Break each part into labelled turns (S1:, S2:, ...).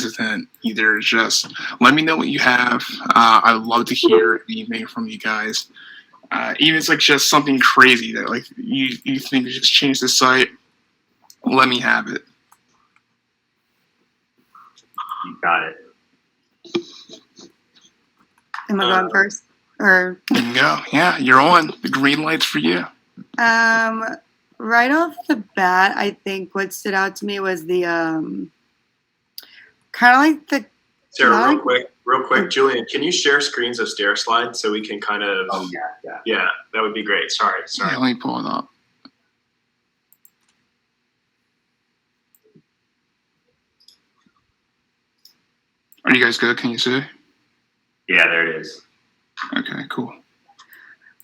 S1: hesitant either. Just let me know what you have. I would love to hear anything from you guys. Even if it's like just something crazy that like you think to just change the site, let me have it.
S2: You got it.
S3: Am I going first? Or
S1: You can go. Yeah, you're on. The green light's for you.
S3: right off the bat, I think what stood out to me was the kind of like the.
S4: Sarah, real quick, Julian, can you share screens of Stairslide so we can kind of?
S2: Oh
S4: Yeah, that would be great. Sorry.
S1: Yeah, let me pull it up. Are you guys good? Can you see?
S2: Yeah, there it is.
S1: Okay, cool.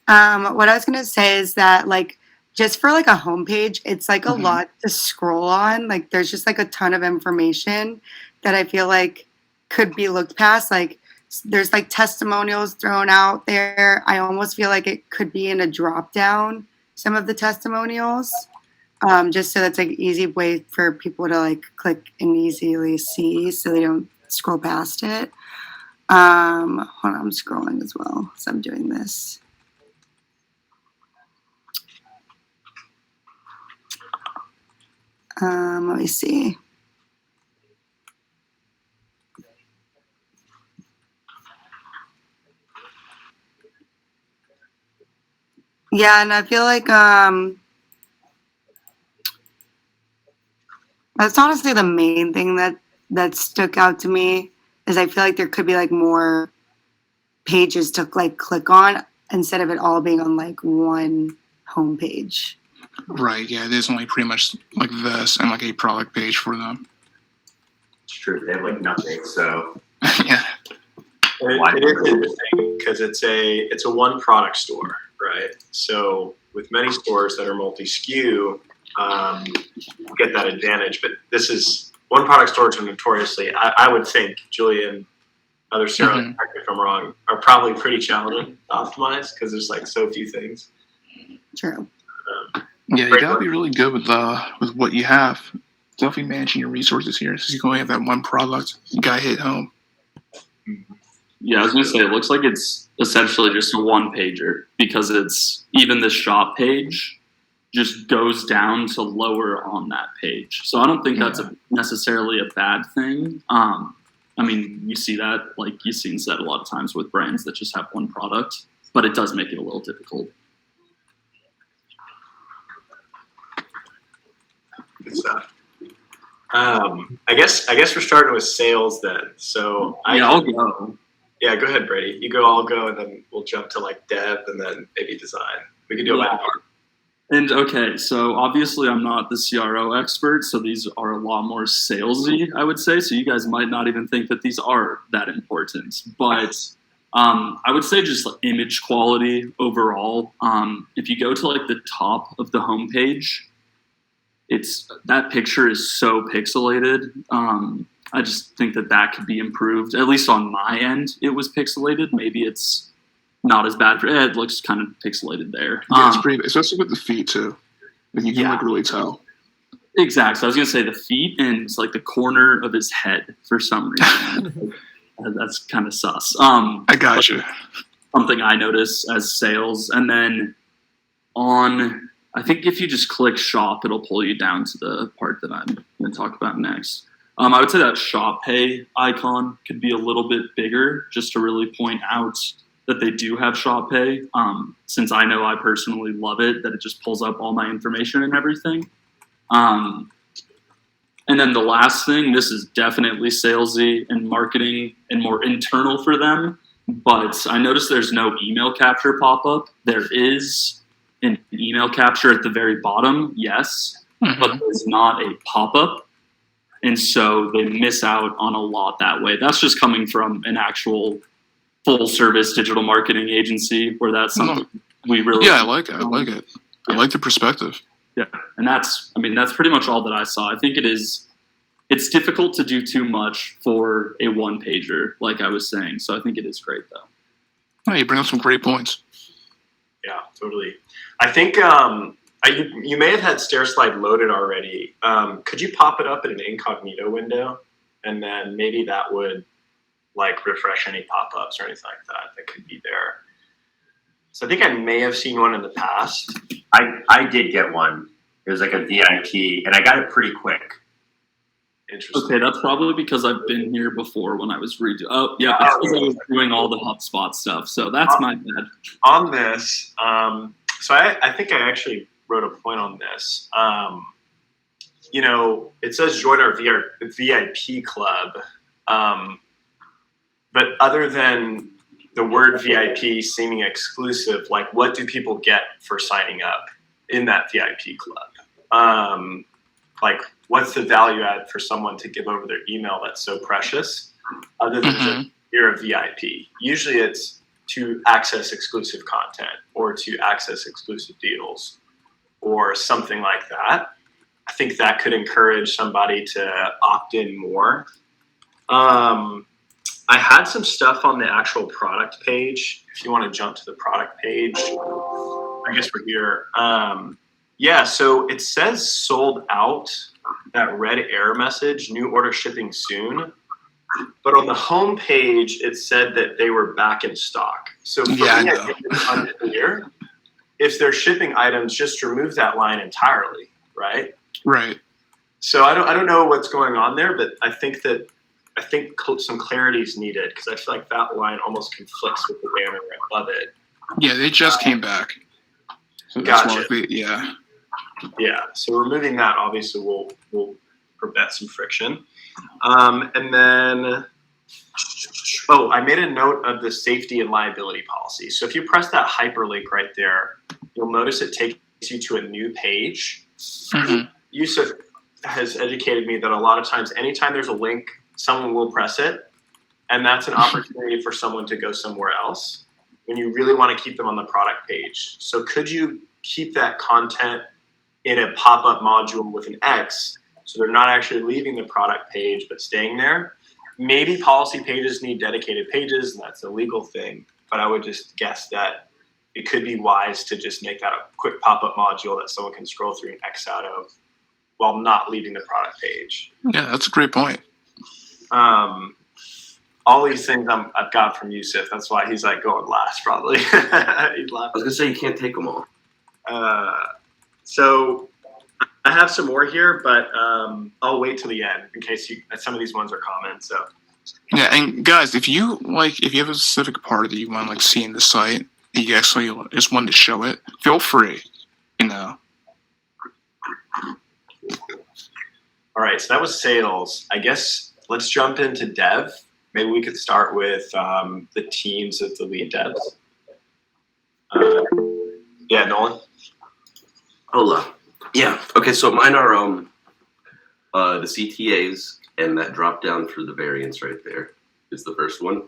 S3: What I was gonna say is that like just for like a homepage, it's like a lot to scroll on. Like there's just like a ton of information that I feel like could be looked past. Like there's like testimonials thrown out there. I almost feel like it could be in a drop down, some of the testimonials. Just so that's like an easy way for people to like click and easily see so they don't scroll past it. Hold on, I'm scrolling as well, so I'm doing this. Let me see. Yeah, and I feel like that's honestly the main thing that stuck out to me is I feel like there could be like more pages to like click on instead of it all being on like one homepage.
S1: Right. Yeah, there's only pretty much like this and like a product page for them.
S2: It's true. They have like nothing. So
S1: Yeah.
S4: It is interesting because it's a one product store, right? So with many stores that are multi-SKU, you get that advantage. But this is one product stores are notoriously, I would think, Julian, other Sarah, correct me if I'm wrong, are probably pretty challenging to optimize because there's like so few things.
S3: True.
S1: Yeah, you gotta be really good with what you have. Definitely managing your resources here. Since you only have that one product, you gotta hit home.
S5: Yeah, I was gonna say it looks like it's essentially just a one pager because it's even the shop page just goes down to lower on that page. So I don't think that's necessarily a bad thing. I mean, you see that, like you've seen that a lot of times with brands that just have one product, but it does make it a little difficult.
S4: Good stuff. I guess we're starting with sales then. So
S5: I'll go.
S4: Yeah, go ahead, Brady. You go, I'll go, and then we'll jump to like dev and then maybe design. We can do it by part.
S5: And okay, so obviously I'm not the CRO expert, so these are a lot more salesy, I would say. So you guys might not even think that these are that important. But I would say just like image quality overall. If you go to like the top of the homepage, that picture is so pixelated. I just think that could be improved. At least on my end, it was pixelated. Maybe it's not as bad for it. It looks kind of pixelated there.
S1: Yeah, it's pretty, especially with the feet too. Like you can like really tell.
S5: Exactly. So I was gonna say the feet and it's like the corner of his head for some reason. That's kind of sus.
S1: I got you.
S5: Something I notice as sales, and then I think if you just click shop, it'll pull you down to the part that I'm going to talk about next. I would say that shop pay icon could be a little bit bigger just to really point out that they do have shop pay. Since I know I personally love it, that it just pulls up all my information and everything. And then the last thing, this is definitely salesy and marketing and more internal for them. But I noticed there's no email capture pop-up. There is an email capture at the very bottom, yes, but there's not a pop-up. And so they miss out on a lot that way. That's just coming from an actual full-service digital marketing agency where that's something we really...
S1: Yeah, I like it. I like the perspective.
S5: Yeah, and that's pretty much all that I saw. I think it's difficult to do too much for a one-pager, like I was saying. So I think it is great, though.
S1: Oh, you bring up some great points.
S4: Yeah, totally. I think you may have had Stairslide loaded already. Could you pop it up in an incognito window and then maybe that would like refresh any pop-ups or anything like that could be there. So I think I may have seen one in the past.
S2: I did get one. It was like a VIP, and I got it pretty quick.
S4: Interesting.
S5: Okay, that's probably because I've been here before when I was redoing. Oh, yeah, it's because I was doing all the HubSpot stuff. So that's my bad.
S4: On this, so I think I actually wrote a point on this. You know, it says join our VIP club, but other than the word VIP seeming exclusive, like what do people get for signing up in that VIP club? Like, what's the value add for someone to give over their email that's so precious, other than just you're a VIP? Usually it's to access exclusive content or to access exclusive deals or something like that. I think that could encourage somebody to opt in more. I had some stuff on the actual product page. If you want to jump to the product page, I guess we're here. Yeah, so it says sold out, that red error message, new order shipping soon. But on the home page, it said that they were back in stock. So for me, I think it's unclear. If they're shipping items, just remove that line entirely, right?
S1: Right.
S4: So I don't know what's going on there, but I think some clarity is needed because I feel like that line almost conflicts with the banner above it.
S1: Yeah, they just came back. So
S4: Gotcha.
S1: Yeah.
S4: Yeah, so removing that obviously will prevent some friction. And then, I made a note of the safety and liability policy. So if you press that hyperlink right there, you'll notice it takes you to a new page. Yusuf has educated me that a lot of times, anytime there's a link, someone will press it, and that's an opportunity for someone to go somewhere else when you really want to keep them on the product page. So could you keep that content in a pop-up module with an X so they're not actually leaving the product page but staying there? Maybe policy pages need dedicated pages, and that's a legal thing, but I would just guess that it could be wise to just make that a quick pop-up module that someone can scroll through and X out of while not leaving the product page.
S1: Yeah, that's a great point.
S4: All these things I've got from Yusuf. That's why he's like going last, probably. He's laughing.
S6: I was gonna say you can't take them all.
S4: So I have some more here, but I'll wait till the end in case some of these ones are common. So
S1: Yeah, and guys, if you have a specific part that you want to see in the site, you actually just want to show it, feel free.
S4: All right, so that was sales. I guess let's jump into dev. Maybe we could start with the teams of the lead devs. Yeah, Nolan?
S6: Hola. Yeah. Okay, so mine are the CTAs, and that drop down for the variance right there is the first one.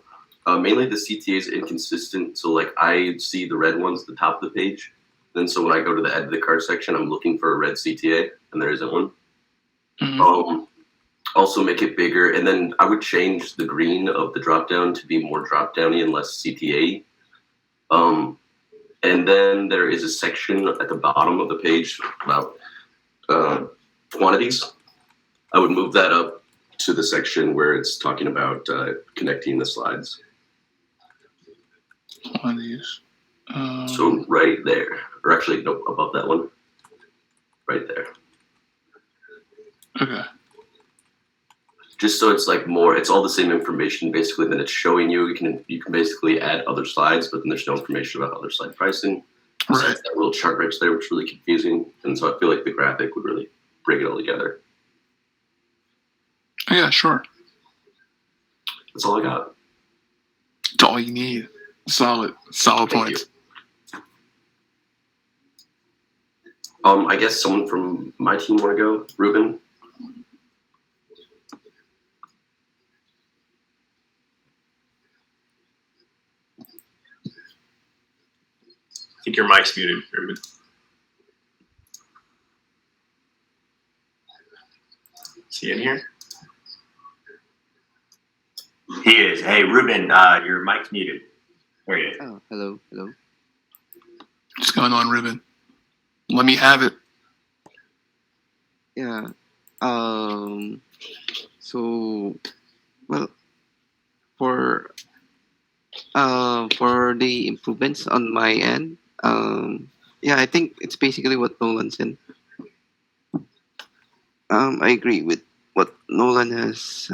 S6: Mainly the CTA is inconsistent, so like I see the red ones at the top of the page. Then so when I go to the add to the cart section, I'm looking for a red CTA, and there isn't one. Also make it bigger, and then I would change the green of the drop down to be more drop downy and less CTA. And then there is a section at the bottom of the page about quantities. I would move that up to the section where it's talking about connecting the slides.
S1: Quantities.
S6: So right there, or actually, nope, above that one. Right there.
S1: Okay.
S6: Just so it's like more, it's all the same information basically that it's showing you. You can basically add other slides, but then there's no information about other slide pricing.
S1: Right.
S6: So that little chart right there, which is really confusing. And so I feel like the graphic would really bring it all together.
S1: Yeah, sure.
S6: That's all I got.
S1: It's all you need. Solid
S6: Thank
S1: points.
S6: I guess someone from my team want to go, Ruben.
S4: I think your mic's muted, Ruben. Is he in here?
S2: He is. Hey, Ruben, your mic's muted. There he is.
S7: Oh, hello.
S1: What's going on, Ruben? Let me have it.
S7: Yeah. So, well, for the improvements on my end, yeah, I think it's basically what Nolan said. I agree with what Nolan has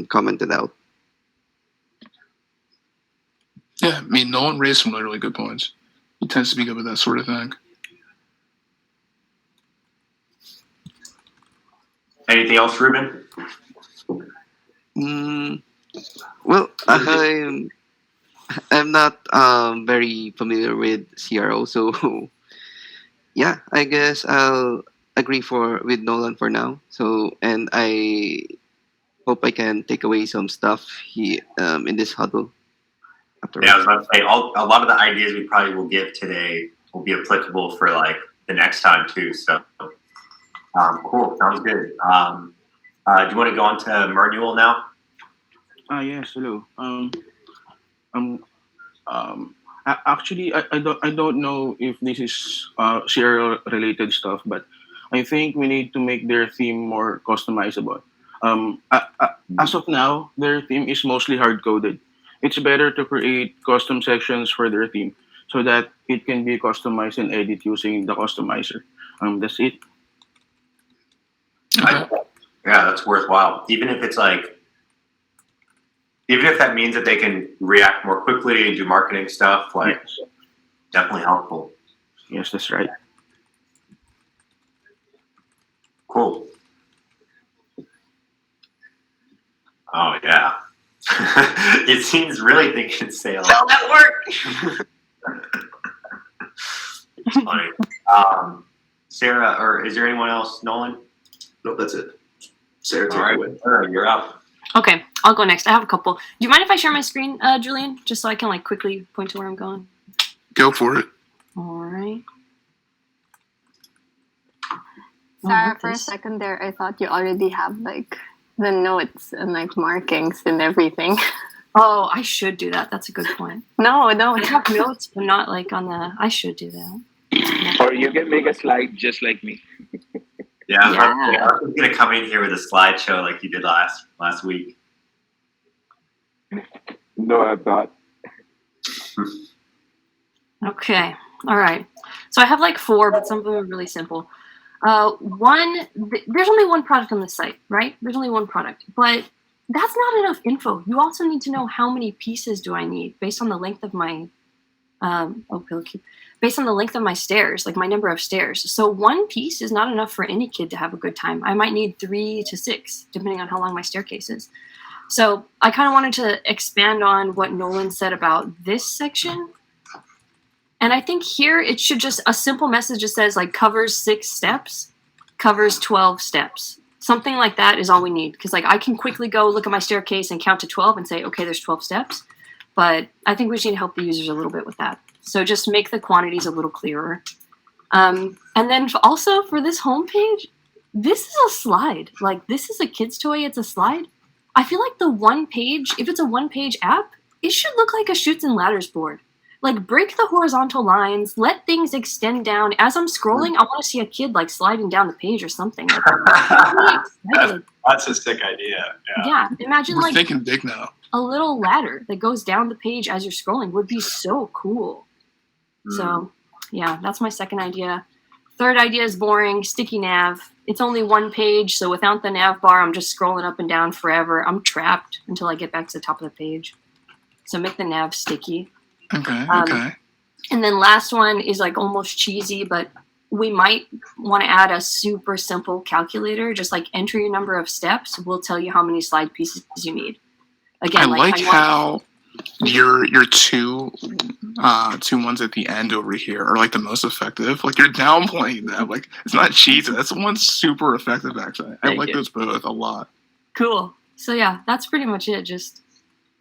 S7: commented out.
S1: Yeah, I mean, Nolan raised some really good points. He tends to be good with that sort of thing.
S2: Anything else, Ruben?
S7: Well, I'm not very familiar with CRO, so yeah, I guess I'll agree with Nolan for now. So, and I hope I can take away some stuff in this huddle.
S2: Yeah, I was about to say, a lot of the ideas we probably will give today will be applicable for like the next time too. So, cool, sounds good. Do you want to go on to Mernual now?
S8: Yes, hello. Actually, I don't know if this is serial related stuff, but I think we need to make their theme more customizable. As of now, their theme is mostly hard coded. It's better to create custom sections for their theme so that it can be customized and edit using the customizer. That's it.
S1: Okay.
S2: Yeah, that's worthwhile. Even if that means that they can react more quickly and do marketing stuff, like
S8: Yes,
S2: definitely helpful.
S8: yes, that's right.
S2: Cool. Oh yeah. It seems really thinking sales.
S3: Spell that work.
S2: It's funny. Sarah, or is there anyone else? Nolan?
S6: Nope, that's it. Sarah, take
S2: All right,
S6: away.
S2: Sarah, you're up.
S9: Okay, I'll go next. I have a couple. Do you mind if I share my screen, Julian, just so I can like quickly point to where I'm going?
S1: Go for it.
S9: All right.
S10: Sarah, for a second there, I thought you already have like the notes and like markings and everything.
S9: Oh, I should do that. That's a good point.
S10: No,
S9: I have notes, but not like on the. I should do that.
S11: Or you can make a slide just like me.
S2: Yeah, I was gonna come in here with a slideshow like you did last week.
S11: No, I thought.
S9: Okay. All right. So I have like 4, but some of them are really simple. There's only one product on the site, right? There's only one product, but that's not enough info. You also need to know how many pieces do I need based on the length of my pillow cube, based on the length of my stairs, like my number of stairs. So one piece is not enough for any kid to have a good time. I might need 3 to 6, depending on how long my staircase is. So I kind of wanted to expand on what Nolan said about this section. And I think here it should just, a simple message that says like covers 6 steps, covers 12 steps. Something like that is all we need. Because like I can quickly go look at my staircase and count to 12 and say, okay, there's 12 steps. But I think we just need to help the users a little bit with that. So just make the quantities a little clearer. And then also for this homepage, this is a slide. Like this is a kid's toy, it's a slide. I feel like the one page, if it's a one-page app, it should look like a chutes and ladders board. Like break the horizontal lines, let things extend down. As I'm scrolling, I want to see a kid like sliding down the page or something. Like,
S4: That's a sick idea.
S9: yeah, imagine
S1: We're
S9: like
S1: thinking big now.
S9: a little ladder that goes down the page as you're scrolling would be so cool. So yeah, that's my second idea. Third idea is boring, sticky nav. It's only one page, so without the nav bar, I'm just scrolling up and down forever. I'm trapped until I get back to the top of the page. So make the nav sticky.
S1: Okay.
S9: And then last one is like almost cheesy, but we might want to add a super simple calculator. Just like enter your number of steps. We'll tell you how many slide pieces you need. Again,
S1: I like how your two ones at the end over here are like the most effective. Like you're downplaying them. Like it's not cheesy. That's one super effective actually. I like those both a lot.
S9: Cool. So yeah, that's pretty much it. Just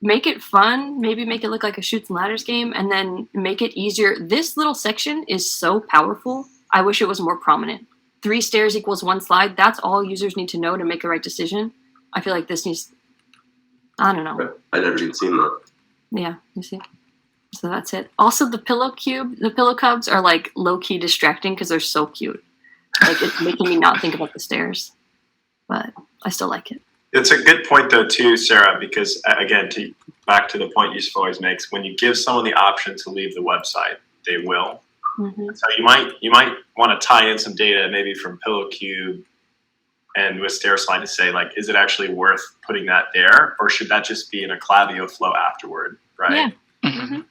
S9: make it fun. Maybe make it look like a chutes and ladders game, and then make it easier. This little section is so powerful. I wish it was more prominent. 3 stairs equals 1 slide. That's all users need to know to make a right decision. I feel like this needs. I don't know.
S6: I never even seen that.
S9: Yeah, you see. So that's it. Also, the pillow cubs are like low key distracting because they're so cute. Like it's making me not think about the stairs. But I still like it.
S4: It's a good point though too, Sarah, because again, back to the point Yusuf always makes, when you give someone the option to leave the website, they will.
S9: Mm-hmm.
S4: So you might want to tie in some data maybe from PillowCube and with Stairslide to say, like, is it actually worth putting that there, or should that just be in a Klaviyo flow afterward, right?
S9: Yeah.
S1: Mhm.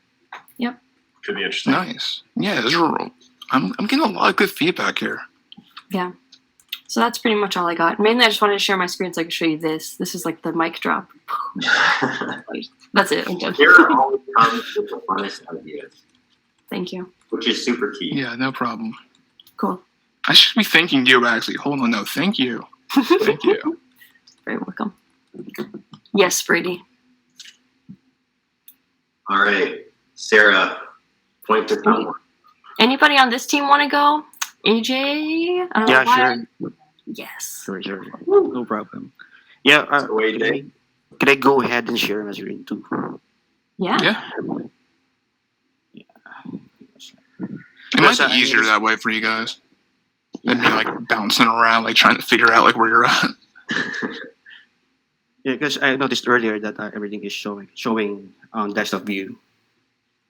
S9: Yep.
S4: Could be interesting.
S1: Nice. Yeah, I'm getting a lot of good feedback here.
S9: Yeah. So that's pretty much all I got. Mainly, I just wanted to share my screen so I can show you this. This is like the mic drop. That's it. I'm done.
S2: Sarah always comes with the funnest ideas,
S9: Thank you.
S2: which is super key.
S1: Yeah, no problem.
S9: Cool.
S1: I should be thanking you, actually. Hold on, no, thank you. Thank you.
S9: Very welcome. Yes, Brady.
S2: All right, Sarah, point to someone.
S9: Anybody on this team want to go? AJ? I don't know
S12: Yeah,
S9: why.
S12: sure.
S9: Yes.
S12: Sure. No problem. Yeah,
S2: So AJ,
S12: can I go ahead and share my screen too?
S9: Yeah.
S1: Yeah. It
S12: Yes,
S1: might be easier that way for you guys than me like bouncing around, like trying to figure out like where you're at.
S12: Yeah, because I noticed earlier that everything is showing on desktop view.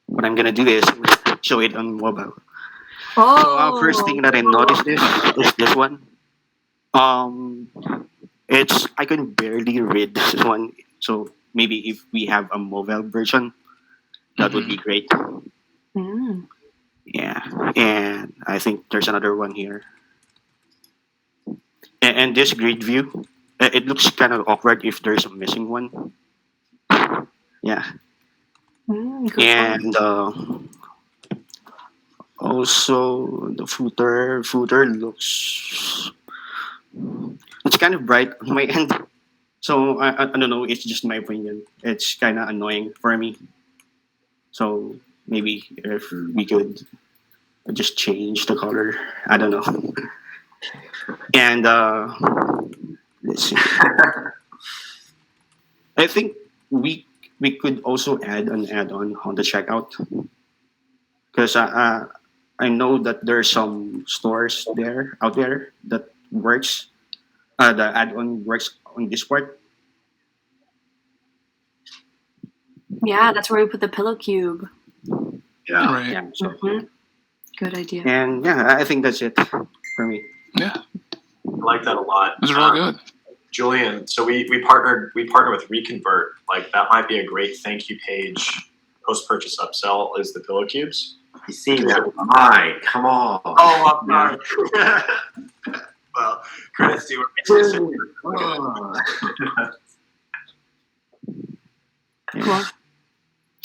S12: What I'm gonna do is show it on mobile.
S9: Oh.
S12: So first thing that I noticed is this one. It's I can barely read this one. So maybe if we have a mobile version, that would be great.
S9: Mm.
S12: Yeah, and I think there's another one here. And this grid view, it looks kind of awkward if there's a missing one. Yeah,
S9: Good point.
S12: and also the footer looks it's kind of bright on my end. So I don't know. It's just my opinion. It's kind of annoying for me. So maybe if we could just change the color. I don't know. And let's see. I think we could also add an add-on on the checkout because I know that there are some stores out there that works. The add-on works on this part.
S9: Yeah, that's where we put the pillow cube.
S2: yeah.
S1: Right.
S12: Yeah. So,
S9: Mhm. Good idea.
S12: and yeah, I think that's it for me.
S1: Yeah.
S4: I like that a lot.
S1: Those are all good.
S4: Julian, so we partnered with Reconvert. Like that might be a great thank you page post-purchase upsell is the pillow cubes.
S2: You see that? Mine, come on.
S4: Oh, I'm sorry. Well, credits to
S9: Cool.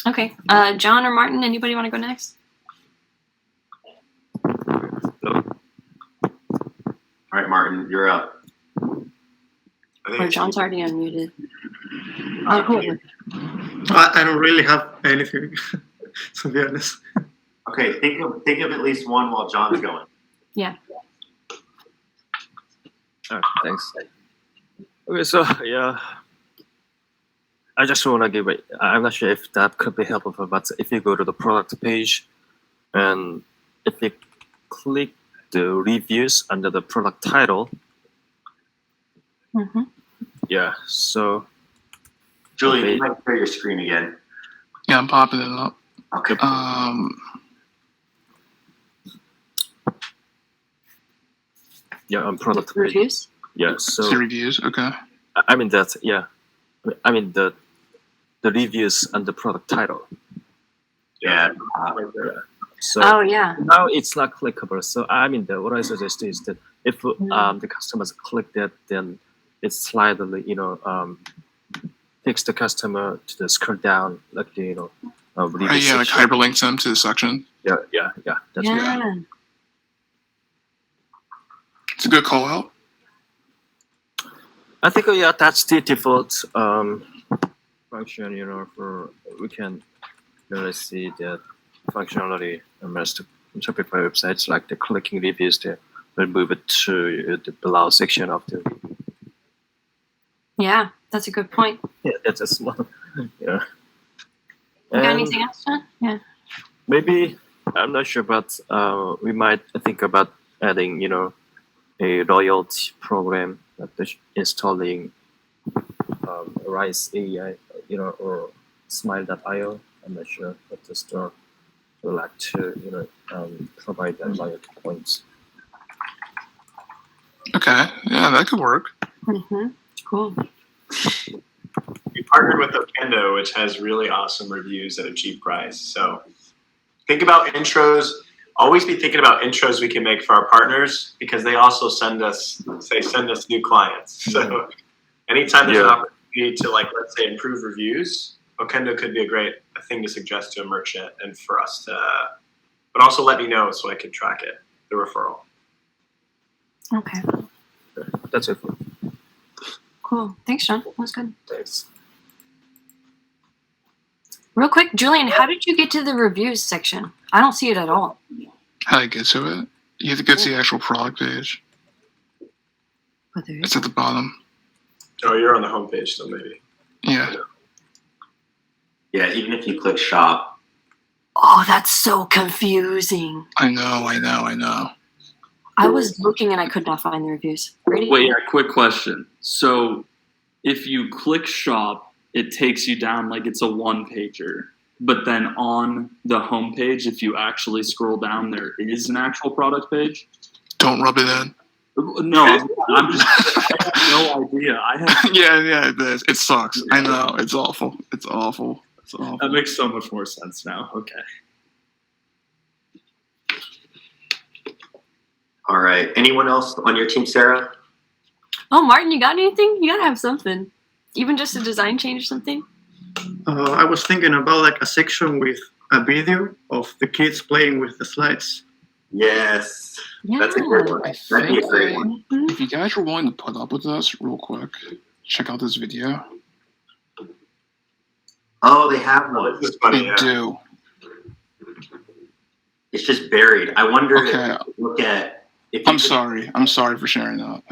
S9: Okay. John or Martin, anybody want to go next?
S2: All right, Martin, you're up.
S9: Or John's already unmuted. Oh, cool.
S13: I don't really have anything, to be honest.
S2: Okay, think of at least one while John's going.
S9: Yeah.
S14: Thanks. Okay, so yeah, I just want to give it. I'm not sure if that could be helpful, but if you go to the product page, and if you click the reviews under the product title,
S9: Mm-hmm.
S14: yeah. So,
S2: Julian, you might share your screen again.
S1: Yeah, I'm popping it up.
S2: Okay.
S14: yeah, on product page.
S9: Reviews?
S14: Yeah. So
S1: See reviews. Okay.
S14: I mean that. Yeah. I mean the reviews and the product title.
S2: Yeah.
S14: So
S9: Oh, yeah.
S14: now it's not clickable. So I mean, what I suggest is that if the customers click that, then it slightly, takes the customer to the scroll down, like review
S1: Right, yeah, like
S14: section.
S1: hyperlinks them to the section.
S14: Yeah. That's right.
S9: Yeah.
S1: It's a good call out.
S14: I think that's the default function. For we can see that functionality in most Shopify websites, like the clicking reviews, they will move it to the below section of the.
S9: Yeah, that's a good point.
S14: Yeah, that's a small. Yeah.
S9: You got
S14: And
S9: anything else, John? Yeah.
S14: maybe I'm not sure, but we might think about adding, a loyalty program installing Rise AI, or Smile.io. I'm not sure, but the store would like to provide that loyalty points.
S1: Okay, yeah, that could work.
S9: Cool.
S4: We partnered with Okendo, which has really awesome reviews at a cheap price. So think about intros. Always be thinking about intros we can make for our partners, because they also send us new clients. So anytime there's an opportunity to, like, let's say, improve reviews, Okendo could be a great thing to suggest to a merchant and for us to, but also let me know so I can track it, the referral.
S9: Okay.
S14: That's it.
S9: Cool. Thanks, John. That was good.
S14: Thanks.
S9: Real quick, Julian, how did you get to the reviews section? I don't see it at all.
S1: How do you get to it? You have to get to the actual product page. It's at the bottom.
S4: Oh, you're on the homepage still, maybe.
S1: Yeah.
S2: Yeah, even if you click shop.
S9: Oh, that's so confusing.
S1: I know.
S9: I was looking and I could not find the reviews. Ready?
S5: Wait, yeah, quick question. So if you click shop, it takes you down like it's a one-pager. But then on the homepage, if you actually scroll down, there is an actual product page.
S1: Don't rub it in.
S5: No, I'm just, I have no idea.
S1: Yeah, it is. It sucks. I know. It's awful.
S5: That makes so much more sense now. Okay.
S2: All right. Anyone else on your team, Sarah?
S9: Oh, Martin, you got anything? You gotta have something. Even just a design change or something?
S13: I was thinking about like a section with a video of the kids playing with the slides.
S2: Yes.
S9: Yeah.
S2: That's a great one. That'd be a great one.
S1: If you guys are willing to put up with us real quick, check out this video.
S2: Oh, they have one.
S4: This is funny,
S1: They do.
S2: It's just buried. I wonder
S1: Okay.
S2: if you look at. If you
S1: I'm sorry for sharing that.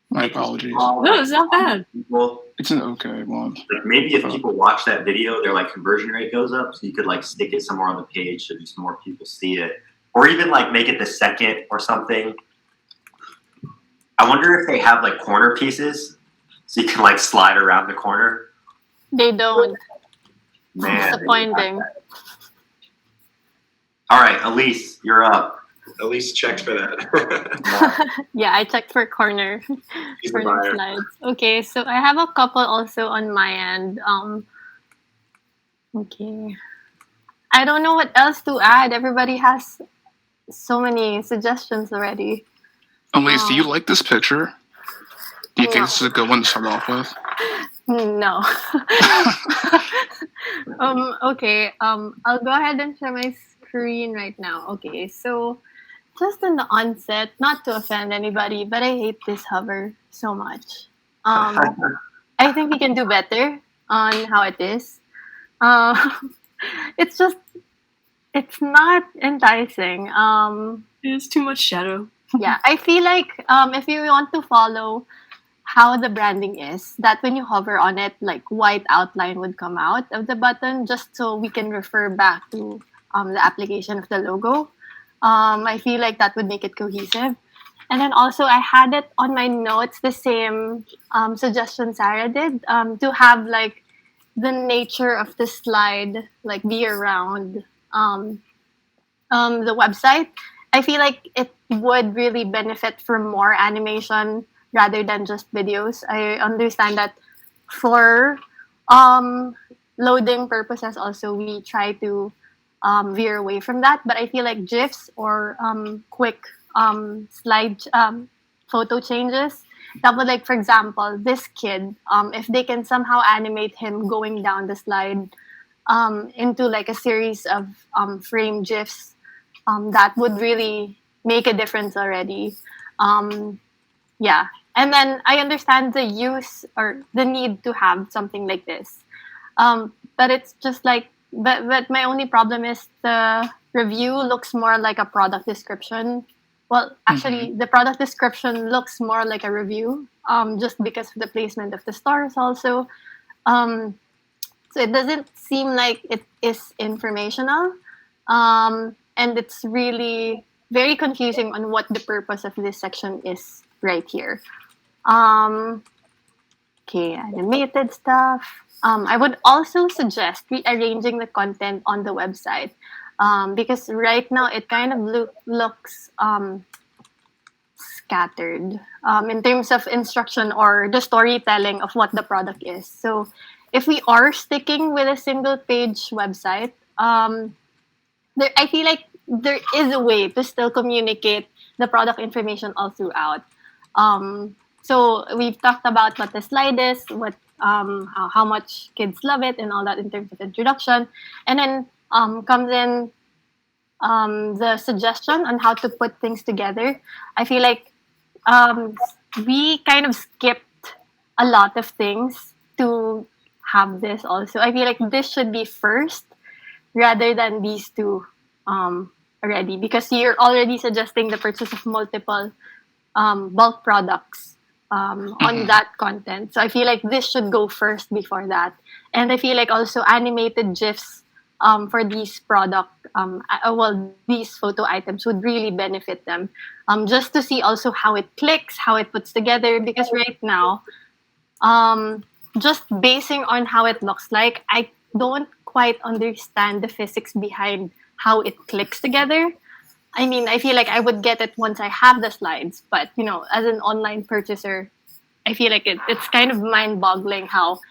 S1: My apologies.
S9: No, it's not bad.
S2: Well,
S1: It's an okay one.
S2: like maybe if people watch that video, their like conversion rate goes up. So you could like stick it somewhere on the page so just more people see it, or even like make it the second or something. I wonder if they have like corner pieces, so you can like slide around the corner.
S10: They don't.
S2: Man,
S10: Disappointing.
S2: All right, Elise, you're up.
S4: Elise checked for that.
S10: Yeah, I checked for corner
S4: She's the
S10: corner
S4: buyer.
S10: slides. Okay, so I have a couple also on my end. Okay. I don't know what else to add. Everybody has so many suggestions already.
S1: Elise, do you like this picture? Do you think
S10: No.
S1: this is a good one to start off with?
S10: No. Okay. I'll go ahead and share my screen right now. Okay, so just in the onset, not to offend anybody, but I hate this hover so much. I think we can do better on how it is. It's just, it's not enticing.
S9: It's too much shadow.
S10: Yeah, I feel like if you want to follow how the branding is, that when you hover on it, like white outline would come out of the button, just so we can refer back to the application of the logo. I feel like that would make it cohesive. And then also I had it on my notes, the same suggestion Sarah did, to have like the nature of the slide like be around the website. I feel like it would really benefit from more animation rather than just videos. I understand that for loading purposes also we try to veer away from that, but I feel like GIFs or quick slide photo changes, that would, like, for example, this kid, if they can somehow animate him going down the slide into like a series of frame GIFs, that would really make a difference already. Yeah. And then I understand the use or the need to have something like this. But it's just like, but my only problem is the review looks more like a product description. Well, actually, the product description looks more like a review, just because of the placement of the stars also. So it doesn't seem like it is informational. And it's really very confusing on what the purpose of this section is right here. Okay, animated stuff. I would also suggest rearranging the content on the website because right now it kind of looks scattered in terms of instruction or the storytelling of what the product is. So if we are sticking with a single page website, I feel like there is a way to still communicate the product information all throughout. So we've talked about what the slide is, what how much kids love it, and all that in terms of introduction, and then comes in the suggestion on how to put things together. I feel like we kind of skipped a lot of things to have this also. I feel like this should be first rather than these two already because you're already suggesting the purchase of multiple bulk products on that content. So I feel like this should go first before that. And I feel like also animated GIFs for these these photo items would really benefit them. Just to see also how it clicks, how it puts together. Because right now, just basing on how it looks like, I don't quite understand the physics behind how it clicks together. I mean, I feel like I would get it once I have the slides, but as an online purchaser, I feel like it's kind of mind-boggling how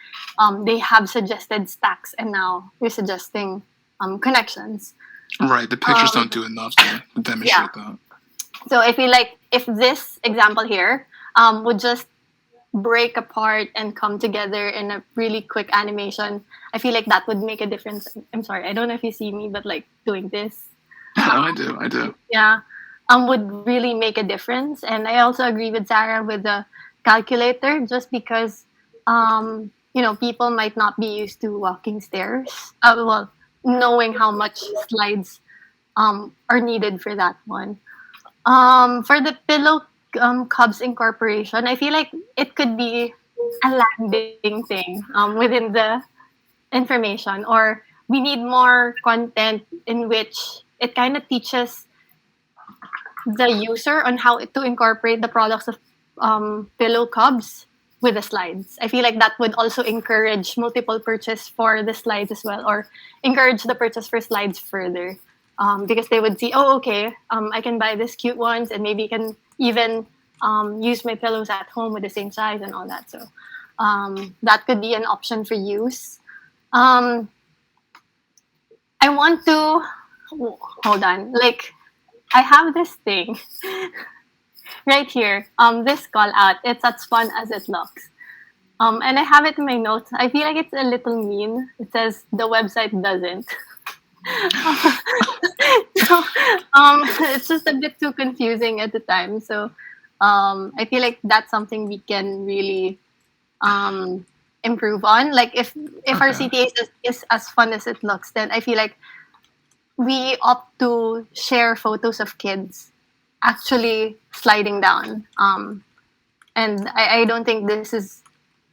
S10: they have suggested stacks and now you're suggesting connections.
S1: Right, the pictures don't do enough to demonstrate that.
S10: So I feel like if this example here would just break apart and come together in a really quick animation, I feel like that would make a difference. I'm sorry, I don't know if you see me, but like doing this.
S1: I do.
S10: Yeah, would really make a difference. And I also agree with Sarah with the calculator, just because people might not be used to walking stairs. Knowing how much slides are needed for that one. For the pillow Cubs incorporation, I feel like it could be a landing thing within the information, or we need more content in which it kind of teaches the user on how to incorporate the products of Pillow Cubs with the slides. I feel like that would also encourage multiple purchase for the slides as well, or encourage the purchase for slides further. Because they would see, I can buy this cute ones, and maybe can even use my pillows at home with the same size and all that. So that could be an option for use. I want to hold on. Like, I have this thing right here. This call out. It's as fun as it looks. And I have it in my notes. I feel like it's a little mean. It says the website doesn't. So it's just a bit too confusing at the time. So I feel like that's something we can really improve on. Like if our CTA is as fun as it looks, then I feel like we opt to share photos of kids actually sliding down. And I don't think this is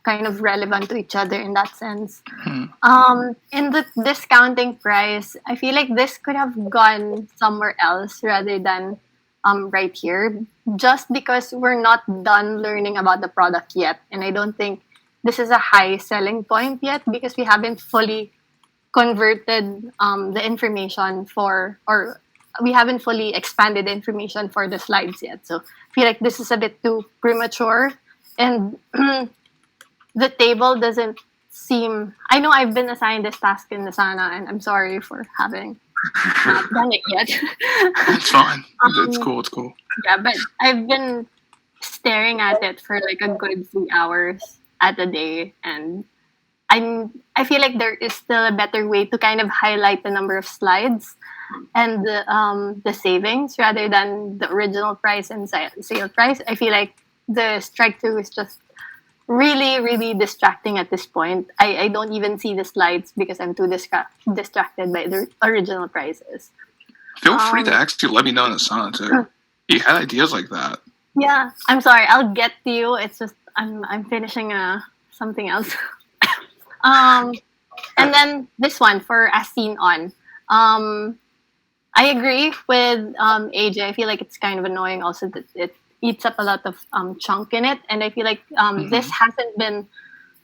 S10: kind of relevant to each other in that sense. In the discounting price, I feel like this could have gone somewhere else rather than right here, just because we're not done learning about the product yet. And I don't think this is a high selling point yet because we haven't fully converted the information or we haven't fully expanded the information for the slides yet. So I feel like this is a bit too premature. And the table doesn't seem... I know I've been assigned this task in the Sana, and I'm sorry for having not done it yet.
S1: It's fine. It's cool.
S10: Yeah, but I've been staring at it for like a good 3 hours at a day, and I feel like there is still a better way to kind of highlight the number of slides and the savings rather than the original price and sale price. I feel like the strike-through is just really, really distracting at this point. I don't even see the slides because I'm too distracted by the original prices.
S1: Feel free to actually let me know in the Sana too. You had ideas like that.
S10: Yeah, I'm sorry. I'll get to you. It's just I'm finishing something else. And then this one for as seen on. I agree with AJ. I feel like it's kind of annoying also that eats up a lot of chunk in it, and I feel like this hasn't been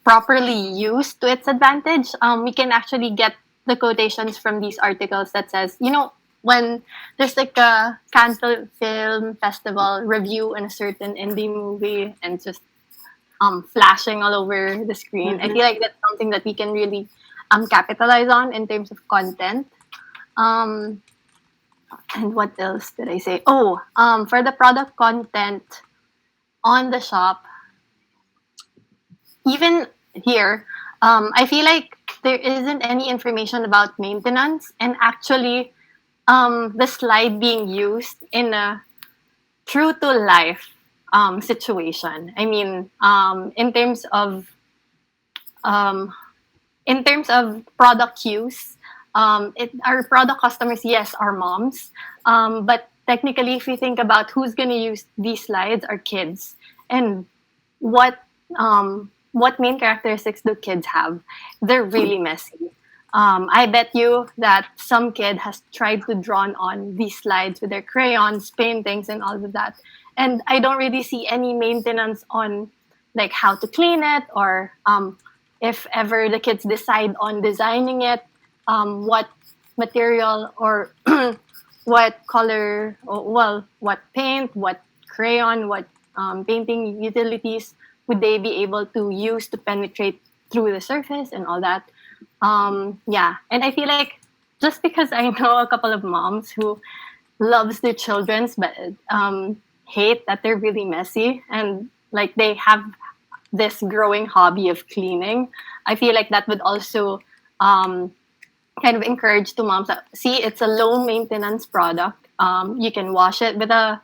S10: properly used to its advantage. We can actually get the quotations from these articles that says, when there's like a Cannes Film Festival review in a certain indie movie and just flashing all over the screen. I feel like that's something that we can really capitalize on in terms of content. And what else did I say? Oh, for the product content on the shop, even here, I feel like there isn't any information about maintenance and actually the slide being used in a true to life situation. I mean, in terms of product use, our product customers, yes, are moms, but technically, if you think about who's going to use these slides, are kids, and what main characteristics do kids have? They're really messy. I bet you that some kid has tried to draw on these slides with their crayons, paintings, and all of that. And I don't really see any maintenance on like how to clean it, or if ever the kids decide on designing it, what material or what color, what paint, what crayon, what painting utilities would they be able to use to penetrate through the surface and all that. Yeah, and I feel like just because I know a couple of moms who loves their children's but hate that they're really messy and like they have this growing hobby of cleaning, I feel like that would also kind of encourage to moms that see it's a low maintenance product. You can wash it with a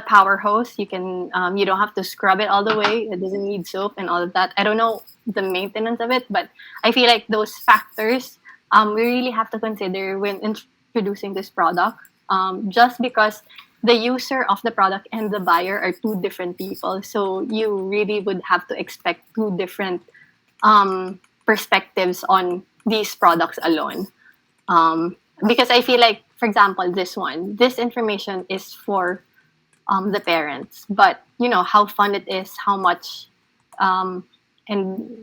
S10: power hose. You can you don't have to scrub it all the way. It doesn't need soap and all of that. I don't know the maintenance of it, but I feel like those factors we really have to consider when introducing this product. Just because the user of the product and the buyer are two different people, so you really would have to expect two different perspectives on these products alone. Because I feel like, for example, this information is for the parents, but how fun it is, how much and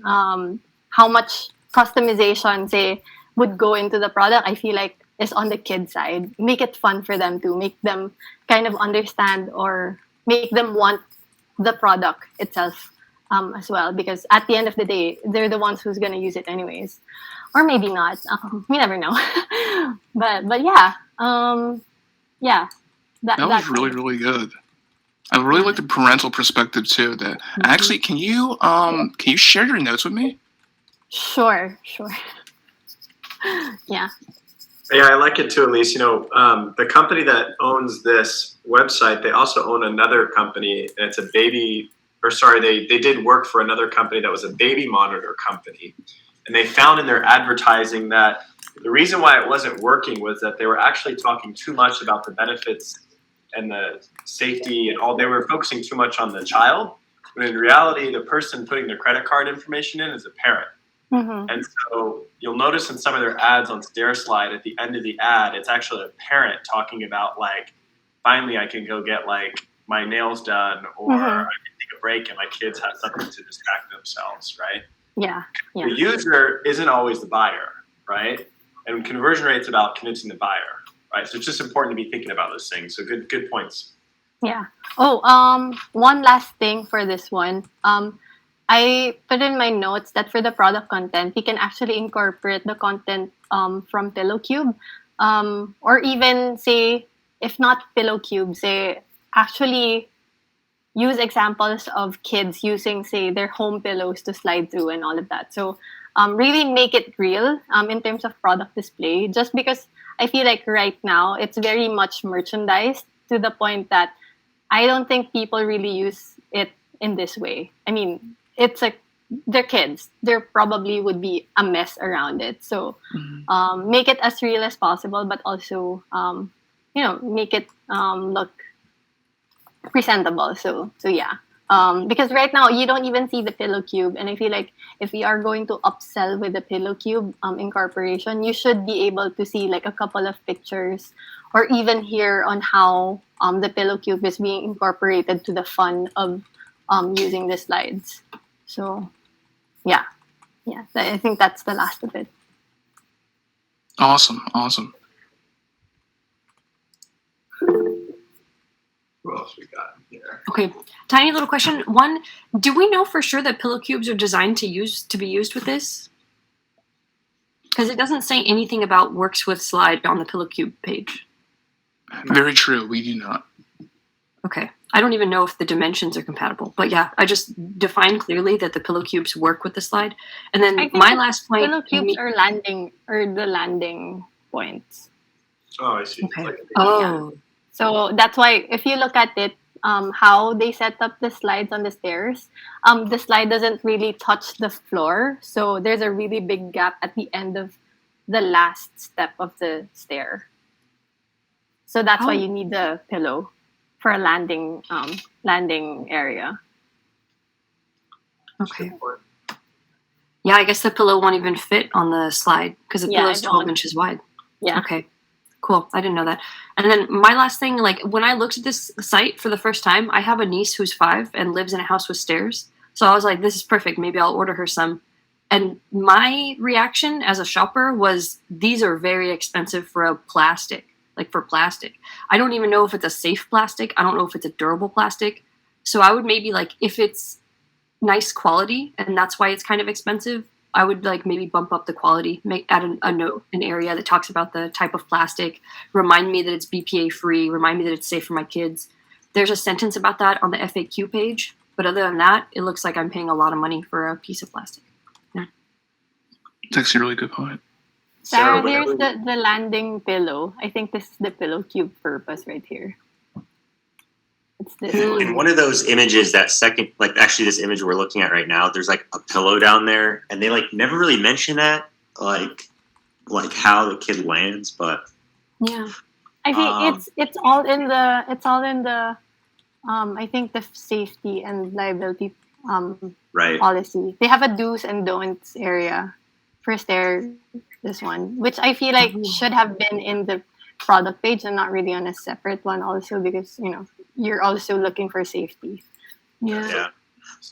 S10: how much customization say would go into the product, I feel like is on the kid side. Make it fun for them to make them kind of understand or make them want the product itself as well, because at the end of the day they're the ones who's going to use it anyways, or maybe not. We never know. but yeah, yeah,
S1: that was really good. I really like the parental perspective too. That actually, can you share your notes with me?
S10: Sure. Yeah,
S4: I like it too, Elise. The company that owns this website, they also own another company, and it's they did work for another company that was a baby monitor company. And they found in their advertising that the reason why it wasn't working was that they were actually talking too much about the benefits and the safety and all. They were focusing too much on the child, when in reality, the person putting their credit card information in is a parent. And so you'll notice in some of their ads on Stairslide, at the end of the ad, it's actually a parent talking about like, finally I can go get like my nails done, or I can take a break and my kids have something to distract themselves, right?
S10: Yeah.
S4: The user isn't always the buyer, right? And conversion rate's about convincing the buyer, right? So it's just important to be thinking about those things. So good points.
S10: Yeah. Oh, one last thing for this one. I put in my notes that for the product content, we can actually incorporate the content from PillowCube, or even say, if not PillowCube, say actually use examples of kids using, say, their home pillows to slide through and all of that. So really make it real in terms of product display, just because I feel like right now it's very much merchandised to the point that I don't think people really use it in this way. I mean, it's like they're kids. There probably would be a mess around it. So make it as real as possible, but also make it look presentable. So yeah. Because right now you don't even see the PillowCube, and I feel like if we are going to upsell with the PillowCube incorporation, you should be able to see like a couple of pictures or even hear on how the pillow cube is being incorporated to the fun of using the slides. So yeah, I think that's the last of it.
S1: Awesome.
S4: What else we got here?
S9: Okay, tiny little question. One, do we know for sure that pillow cubes are designed to be used with this? Because it doesn't say anything about works with slide on the pillow cube page.
S1: Very true. We do not.
S9: Okay, I don't even know if the dimensions are compatible, but yeah, I just defined clearly that the pillow cubes work with the slide. And then
S10: I think
S9: my last point.
S10: pillow cubes are the landing points.
S4: Oh, I see.
S9: Okay.
S4: Like,
S9: Oh.
S10: So that's why if you look at it, how they set up the slides on the stairs, the slide doesn't really touch the floor. So there's a really big gap at the end of the last step of the stair. So that's why you need the pillow for a landing area.
S9: Okay. Yeah, I guess the pillow won't even fit on the slide because the pillow's 12 inches wide.
S10: Yeah.
S9: Okay. Cool. I didn't know that. And then my last thing, like when I looked at this site for the first time, I have a niece who's 5 and lives in a house with stairs. So I was like, this is perfect. Maybe I'll order her some. And my reaction as a shopper was, these are very expensive for a plastic, like for plastic. I don't even know if it's a safe plastic. I don't know if it's a durable plastic. So I would maybe like, if it's nice quality and that's why it's kind of expensive, I would like maybe bump up the quality, add a note, an area that talks about the type of plastic, remind me that it's BPA free, remind me that it's safe for my kids. There's a sentence about that on the FAQ page, but other than that, it looks like I'm paying a lot of money for a piece of plastic. Yeah.
S1: That's actually a really good point.
S10: Sarah, here's the landing pillow. I think this is the pillow cube purpose right here. It's this.
S2: In one of those images, that second, like actually this image we're looking at right now, there's like a pillow down there, and they like never really mention that, like how the kid lands, but
S9: yeah,
S10: I think it's all in the I think the safety and liability
S2: right
S10: policy. They have a do's and don'ts area for this one, which I feel like should have been in the product page and not really on a separate one also, because you're also looking for safety.
S2: Yeah.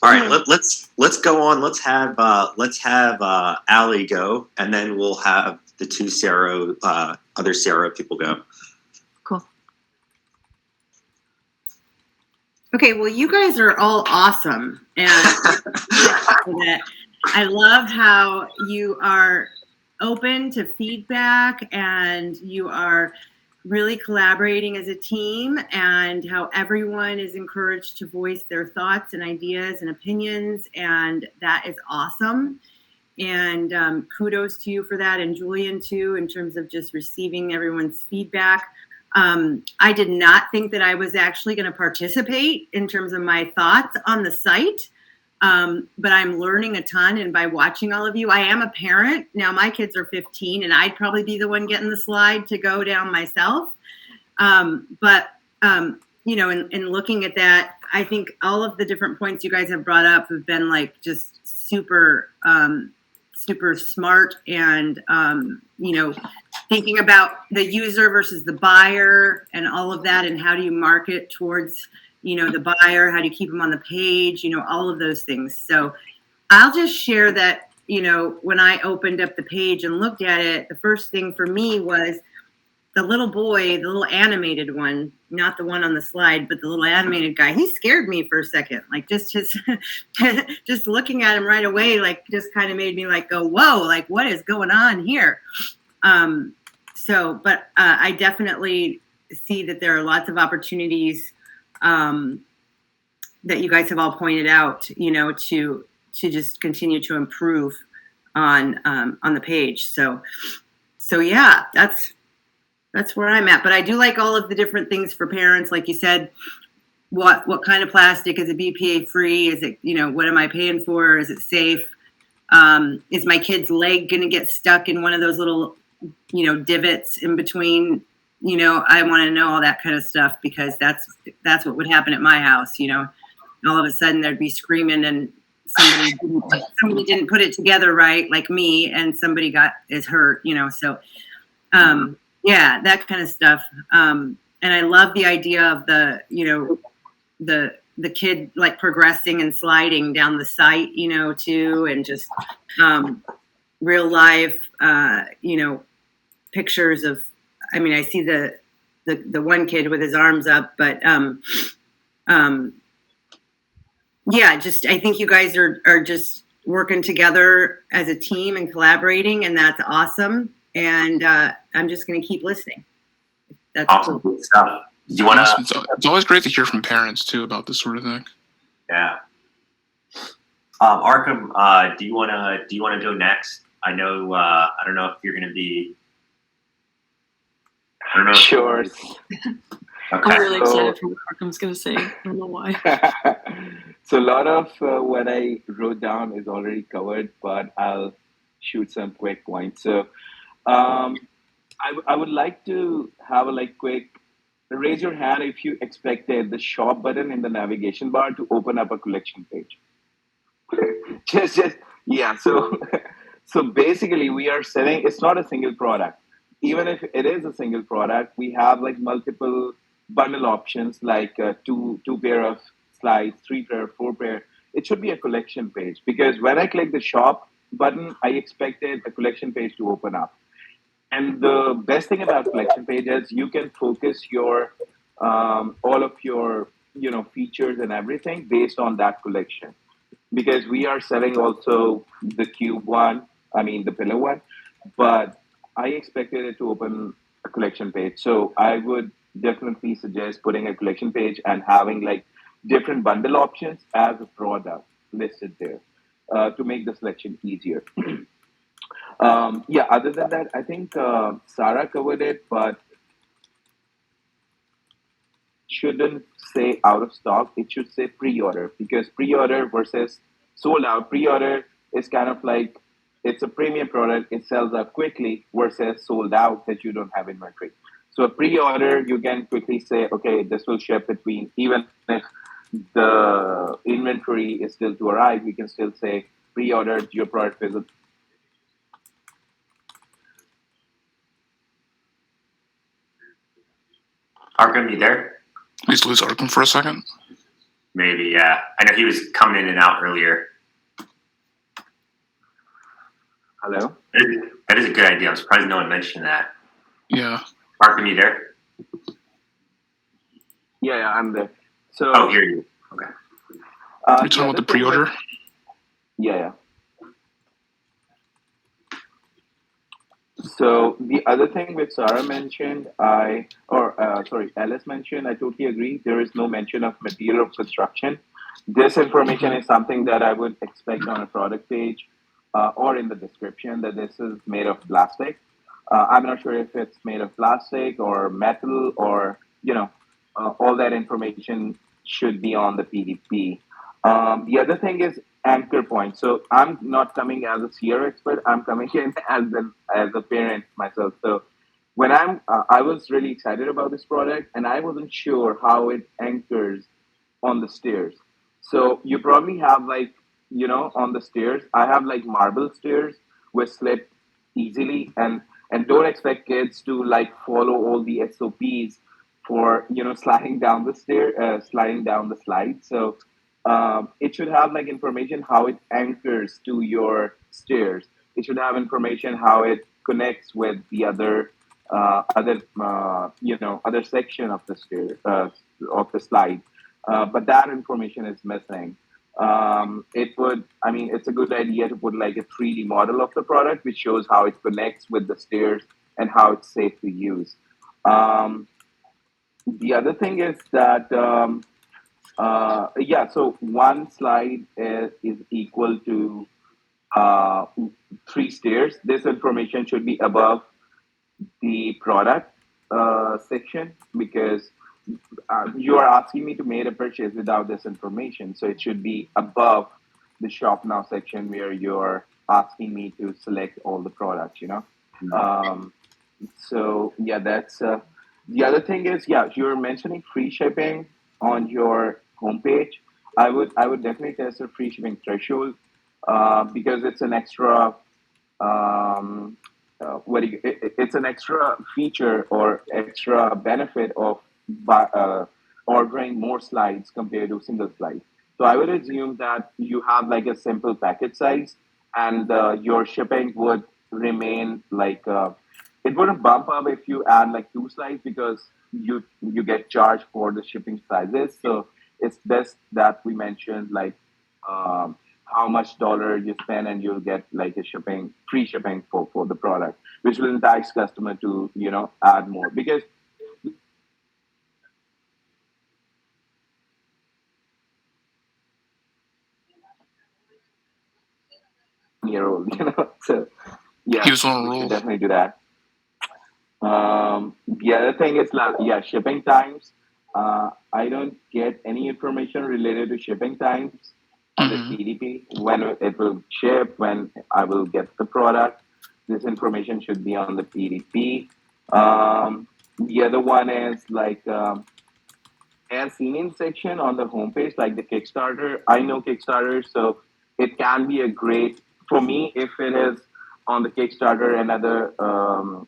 S2: All right, let's go on. Let's have Ali go, and then we'll have the two other CRO people go.
S9: Cool.
S15: Okay, well, you guys are all awesome, and I love how you are open to feedback and you are really collaborating as a team, and how everyone is encouraged to voice their thoughts and ideas and opinions, and that is awesome. And kudos to you for that, and Julian too, in terms of just receiving everyone's feedback. I did not think that I was actually going to participate in terms of my thoughts on the site, but I'm learning a ton. And by watching all of you, I am a parent. Now my kids are 15 and I'd probably be the one getting the slide to go down myself. But in looking at that, I think all of the different points you guys have brought up have been like just super smart, and, thinking about the user versus the buyer and all of that, and how do you market towards the buyer, how do you keep them on the page, all of those things. So I'll just share that, when I opened up the page and looked at it, the first thing for me was the little boy, the little animated one, not the one on the slide, but the little animated guy. He scared me for a second. Like just looking at him right away, like just kind of made me like go, whoa, like what is going on here? But I definitely see that there are lots of opportunities that you guys have all pointed out, to just continue to improve on the page. So yeah, that's where I'm at. But I do like all of the different things for parents, like you said. What kind of plastic? Is it BPA free? Is it, what am I paying for? Is it safe? Is my kid's leg going to get stuck in one of those little, divots in between? I want to know all that kind of stuff, because that's what would happen at my house. All of a sudden there'd be screaming, and somebody didn't put it together right, like me, and somebody is hurt. So Yeah, that kind of stuff. And I love the idea of the, the kid like progressing and sliding down the site, too, and just real life, pictures of. I mean, I see the one kid with his arms up, but yeah, just I think you guys are just working together as a team and collaborating, and that's awesome. And I'm just going to keep listening. That's
S2: awesome.
S15: cool.
S2: Good stuff. Do you want to?
S1: It's always great to hear from parents too about this sort of thing.
S2: Yeah. Arkham, do you want to go next? I know. I don't know if you're going to be. I don't know.
S11: Sure.
S2: Okay.
S9: I'm really excited for what Arkham's going to say. I don't know why.
S11: So a lot of what I wrote down is already covered, but I'll shoot some quick points. So I would like to have a quick raise your hand if you expected the shop button in the navigation bar to open up a collection page. just yeah. So so basically we are selling. It's not a single product. Even if it is a single product, we have multiple bundle options, like two pair of slides, 3 pair, 4 pair. It should be a collection page, because when I click the shop button, I expected a collection page to open up. And the best thing about collection page is you can focus your all of your features and everything based on that collection, because we are selling also the cube one, I mean the pillar one, but I expected it to open a collection page. So I would definitely suggest putting a collection page and having different bundle options as a product listed there to make the selection easier. Yeah, other than that, I think Sarah covered it, but shouldn't say out of stock. It should say pre-order, because pre-order versus sold out. Pre-order is kind of like it's a premium product. It sells out quickly versus sold out that you don't have inventory. So a pre-order, you can quickly say, okay, this will ship between, even if the inventory is still to arrive, we can still say pre-ordered your product is
S2: Arkham, you there?
S1: Please lose Arkham for a second.
S2: Maybe, yeah. I know he was coming in and out earlier.
S11: Hello?
S2: That is a good idea. I'm surprised no one mentioned that.
S1: Yeah.
S2: Arkham, you there?
S11: Yeah, I'm there. So
S2: oh, hear you. Okay.
S1: You're talking about the pre-order?
S11: Yeah. So the other thing which Sarah mentioned, Alice mentioned, I totally agree. There is no mention of material of construction. This information is something that I would expect on a product page or in the description, that this is made of plastic. I'm not sure if it's made of plastic or metal, or all that information should be on the PDP. The other thing is anchor point. So I'm not coming as a CRO expert. I'm coming in as a parent myself. So when I was really excited about this product, and I wasn't sure how it anchors on the stairs. So you probably have on the stairs, I have marble stairs which slip easily, and don't expect kids to follow all the SOPs for sliding down the sliding down the slide. So it should have information how it anchors to your stairs. It should have information how it connects with the other other section of the stair of the slide. But that information is missing. It's a good idea to put a 3D model of the product, which shows how it connects with the stairs and how it's safe to use. The other thing is that so one slide is equal to 3 stairs. This information should be above the product section, because you are asking me to make a purchase without this information. So it should be above the shop now section, where you're asking me to select all the products, So yeah, that's the other thing is, you're mentioning free shipping on your homepage. I would definitely test a free shipping threshold because it's an extra it's an extra feature or extra benefit of ordering more slides compared to single slide. So I would assume that you have like a simple package size, and your shipping would remain like it wouldn't bump up if you add like 2 slides, because you get charged for the shipping sizes. So it's best that we mentioned like how much dollar you spend, and you'll get like a free shipping for the product, which will entice customer to add more, because year old, so yeah,
S1: He was on a
S11: we
S1: roll.
S11: should definitely do that. The other thing is like, yeah, shipping times. I don't get any information related to shipping times on the PDP, when it will ship, when I will get the product. This information should be on the PDP. The other one is like as seen in section on the homepage, like the Kickstarter. I know Kickstarter, so it can be a great for me if it is on the Kickstarter and other, on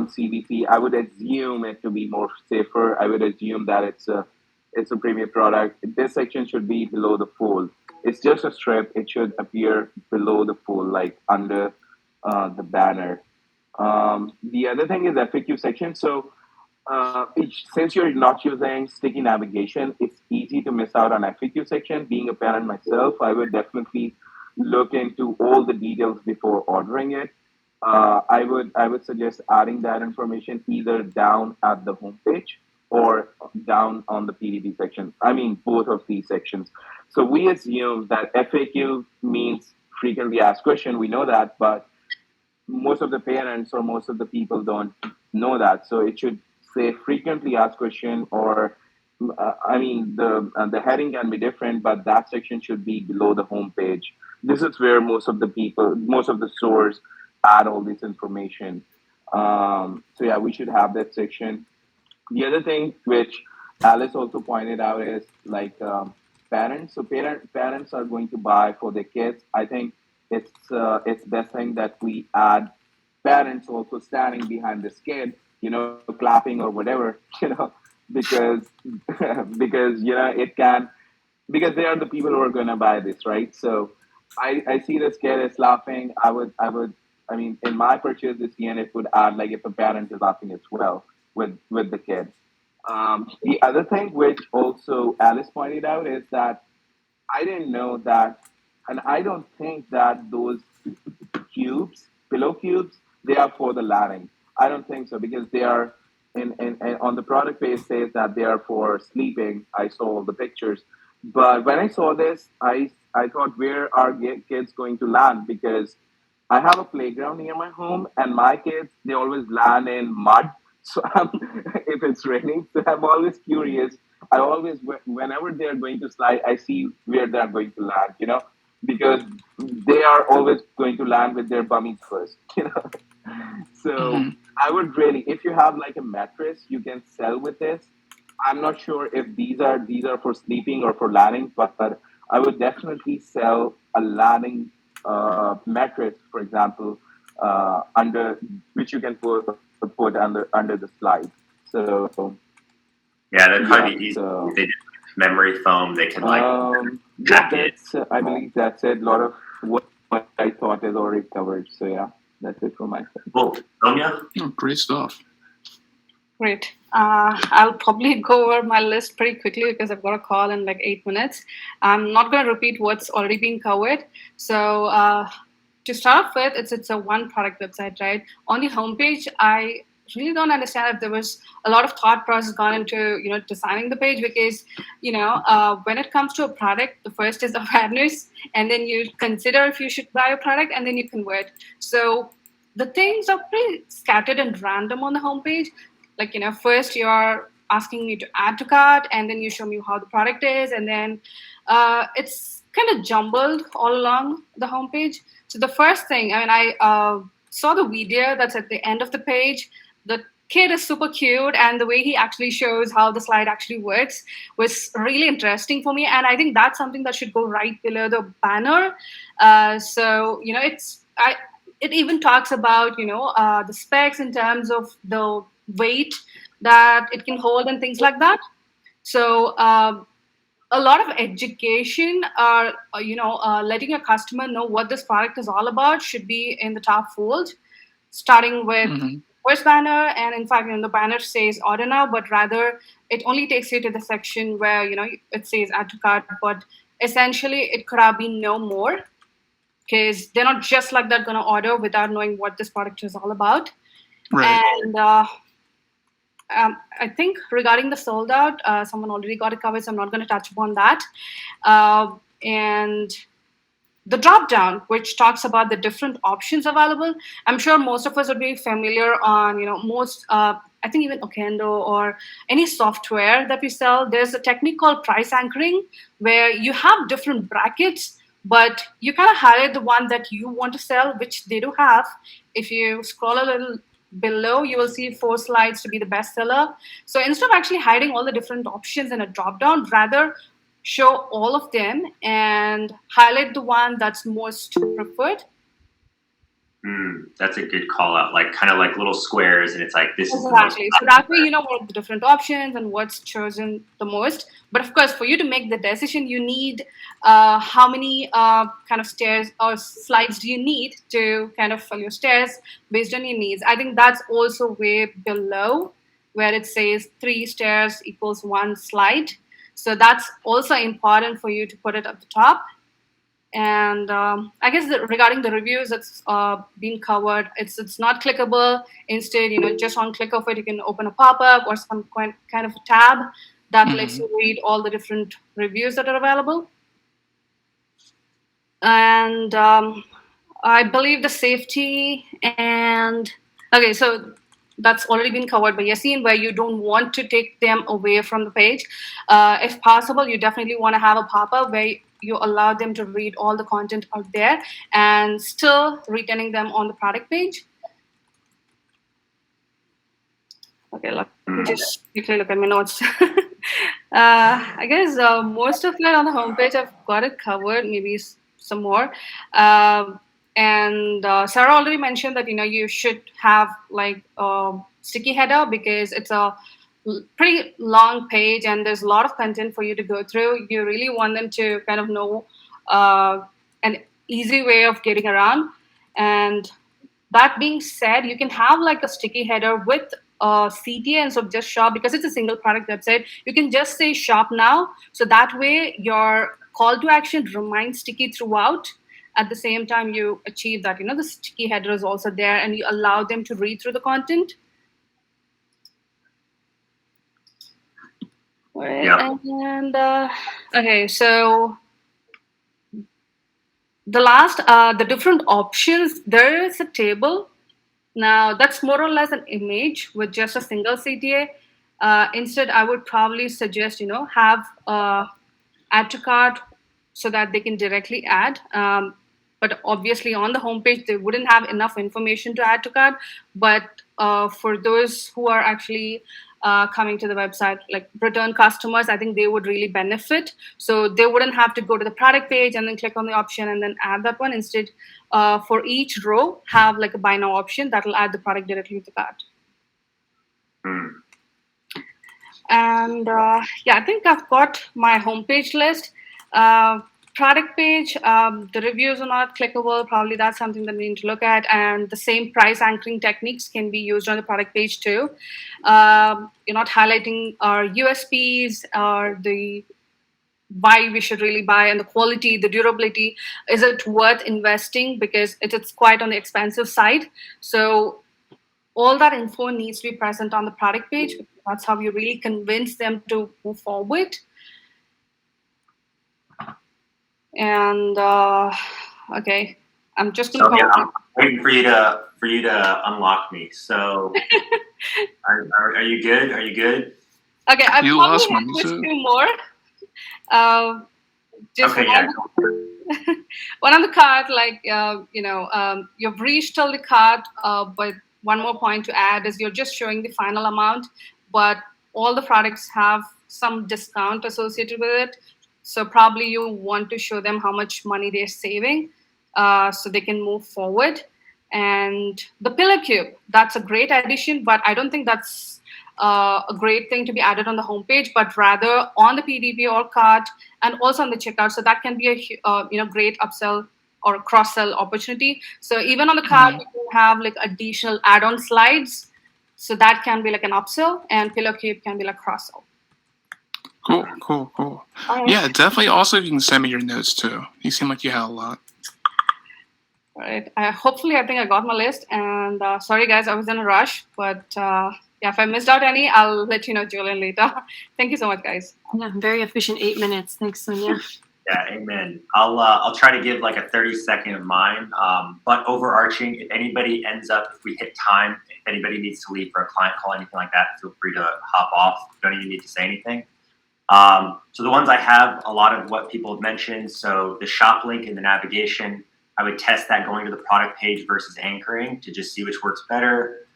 S11: CDP. I would assume it to be more safer. I would assume that it's a premium product. This section should be below the fold. It's just a strip. It should appear below the fold, like under the banner. The other thing is FAQ section. So since you're not using sticky navigation, it's easy to miss out on FAQ section. Being a parent myself, I would definitely look into all the details before ordering it. I would suggest adding that information either down at the homepage or down on the PDP section. I mean, both of these sections. So we assume that FAQ means frequently asked question. We know that, but most of the parents or most of the people don't know that. So it should say frequently asked question, or the heading can be different, but that section should be below the homepage. This is where most of the stores add all this information. So yeah, we should have that section. The other thing which Alice also pointed out is like parents. So parents are going to buy for their kids. I think it's best thing that we add parents also standing behind this kid, clapping or whatever, because it can, because they are the people who are going to buy this, right? So I see this kid is laughing. I mean, in my purchase this year, it would add like if a parent is laughing as well with the kid. The other thing which also Alice pointed out is that I didn't know that, and I don't think that those pillow cubes, they are for the lading. I don't think so, because they are in on the product page says that they are for sleeping. I saw all the pictures, but when I saw this, I thought, where are kids going to land? Because I have a playground near my home, and my kids, they always land in mud. So if it's raining, so I'm always curious. I always, whenever they're going to slide, I see where they're going to land, because they are always going to land with their bummies first, So I would really, if you have like a mattress, you can sell with this. I'm not sure if these are for sleeping or for landing, but I would definitely sell a landing mattress, for example, under which you can put under the slide. So
S2: yeah, that'd probably be easy.
S11: So,
S2: if they did memory foam, they can like
S11: yeah, I believe that's it. A lot of what I thought is already covered. So yeah, that's it from my side.
S2: Cool. Sonia?
S1: Oh, great stuff.
S16: Great. I'll probably go over my list pretty quickly because I've got a call in like 8 minutes. I'm not going to repeat what's already been covered. So to start off with, it's a one product website, right? On the homepage, I really don't understand if there was a lot of thought process gone into designing the page, because when it comes to a product, the first is awareness, and then you consider if you should buy a product, and then you convert. So the things are pretty scattered and random on the homepage. Like, first you're asking me to add to cart, and then you show me how the product is, and then it's kind of jumbled all along the homepage. So the first thing, I saw the video that's at the end of the page. The kid is super cute, and the way he actually shows how the slide actually works was really interesting for me. And I think that's something that should go right below the banner. it even talks about the specs in terms of the weight that it can hold and things like that. So a lot of education or letting your customer know what this product is all about should be in the top fold, starting with first banner. And in fact, the banner says order now, but rather it only takes you to the section where it says add to cart, but essentially it could have been no more, because they're not just like that going to order without knowing what this product is all about.
S1: Right.
S16: And I think regarding the sold out, someone already got it covered, so I'm not going to touch upon that. And the drop down, which talks about the different options available. I'm sure most of us would be familiar on, most, I think even Okendo or any software that we sell, there's a technique called price anchoring, where you have different brackets, but you kind of highlight the one that you want to sell, which they do have. If you scroll a little below, you will see 4 slides to be the bestseller. So instead of actually hiding all the different options in a drop down, rather show all of them and highlight the one that's most preferred.
S2: That's a good call out. Like kind of like little squares, and it's like this is
S16: exactly. So that way you know what the different options and what's chosen the most. But of course, for you to make the decision, you need how many kind of stairs or slides do you need to kind of fill your stairs based on your needs. I think that's also way below where it says 3 stairs equals 1 slide. So that's also important for you to put it at the top. And I guess regarding the reviews, it's been covered. It's not clickable. Instead, just on click of it, you can open a pop-up or some kind of a tab that lets you read all the different reviews that are available. And I believe the safety and okay, so that's already been covered by Yassine, where you don't want to take them away from the page. If possible, you definitely want to have a pop-up where you allow them to read all the content out there and still retaining them on the product page. Okay, let me just quickly look at my notes. I guess most of it on the homepage, I've got it covered, maybe some more. And Sarah already mentioned that, you should have like a sticky header, because it's a pretty long page and there's a lot of content for you to go through. You really want them to kind of know an easy way of getting around. And that being said, you can have like a sticky header with CTA, and so just shop, because it's a single product website. You can just say shop now. So that way your call to action remains sticky throughout. At the same time, you achieve that, the sticky header is also there and you allow them to read through the content. Right. Yeah. And okay, so the last, the different options, there is a table. Now that's more or less an image with just a single CTA. Instead, I would probably suggest, have add to cart so that they can directly add. But obviously on the homepage, they wouldn't have enough information to add to cart. But for those who are actually coming to the website, like return customers, I think they would really benefit. So they wouldn't have to go to the product page and then click on the option and then add that one. Instead, for each row, have like a buy now option that will add the product directly to the cart. And yeah, I think I've got my homepage list. Product page, the reviews are not clickable. Probably that's something that we need to look at. And the same price anchoring techniques can be used on the product page too. You're not highlighting our USPs or the why we should really buy, and the quality, the durability. Is it worth investing? Because it's quite on the expensive side. So all that info needs to be present on the product page. That's how you really convince them to move forward. And okay, I'm just gonna.
S2: So, yeah, I'm waiting for you to unlock me. So, are you good? Are you good?
S16: Okay, I probably have just 2 more. Just
S2: okay,
S16: one on the cart, like you've reached all the cart, but one more point to add is you're just showing the final amount, but all the products have some discount associated with it. So probably you want to show them how much money they're saving so they can move forward. And the pillar cube, that's a great addition, but I don't think that's a great thing to be added on the homepage, but rather on the PDP or cart and also on the checkout. So that can be a great upsell or cross-sell opportunity. So even on the cart, you can have like additional add-on slides. So that can be like an upsell, and pillar cube can be like cross-sell.
S1: Cool. Yeah, definitely. Also, if you can send me your notes too. You seem like you had a lot.
S16: Right. Hopefully, I think I got my list. And sorry, guys, I was in a rush. But yeah, if I missed out any, I'll let you know, Julian, later. Thank you so much, guys.
S9: Yeah, very efficient 8 minutes. Thanks, Sonia.
S2: Yeah, amen. I'll try to give like a 30-second of mine. But overarching, if anybody ends up, if we hit time, if anybody needs to leave for a client call, anything like that, feel free to hop off. You don't even need to say anything. So the ones I have, a lot of what people have mentioned. So the shop link in the navigation, I would test that going to the product page versus anchoring to just see which works better.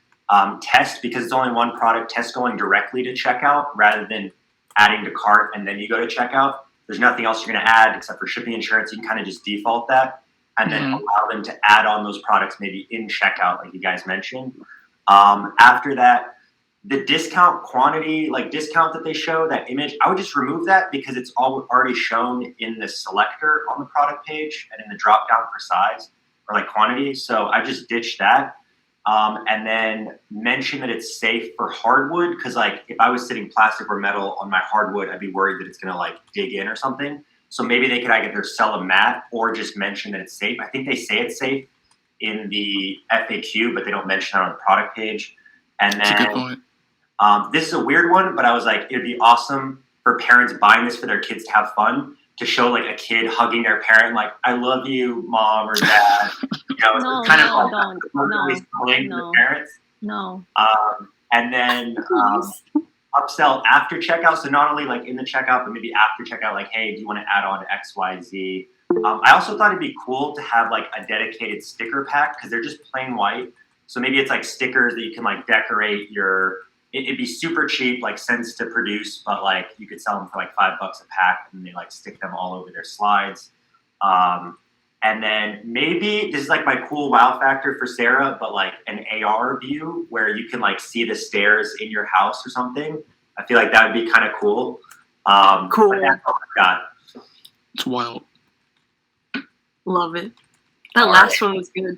S2: Test, because it's only one product, test going directly to checkout rather than adding to cart and then you go to checkout. There's nothing else you're going to add except for shipping insurance. You can kind of just default that and then allow them to add on those products maybe in checkout, like you guys mentioned. After that, the discount quantity, like discount that they show, that image, I would just remove that because it's already shown in the selector on the product page and in the drop down for size or like quantity. So I just ditched that. And then mention that it's safe for hardwood, because like if I was sitting plastic or metal on my hardwood, I'd be worried that it's gonna like dig in or something. So maybe they could either sell a mat or just mention that it's safe. I think they say it's safe in the FAQ, but they don't mention it on the product page. And
S1: That's a good
S2: then
S1: point.
S2: this is a weird one, but I was like, it'd be awesome for parents buying this for their kids to have fun, to show like a kid hugging their parent, like, I love you, mom or dad. You know,
S10: No,
S2: it's kind
S10: no,
S2: of like
S10: don't.
S2: the parents.
S10: No.
S2: And then upsell after checkout. So not only like in the checkout, but maybe after checkout, like, hey, do you want to add on X, Y, Z? I also thought it'd be cool to have like a dedicated sticker pack because they're just plain white. So maybe it's like stickers that you can like decorate your. It'd be super cheap, like cents to produce, but like you could sell them for like $5 a pack, and they like stick them all over their slides. And then maybe this is like my cool wow factor for Sarah, but like an AR view where you can like see the stairs in your house or something. I feel like that would be kind of cool.
S9: Cool.
S2: But that's all I've got.
S1: It's wild.
S9: Love it. That last one was good.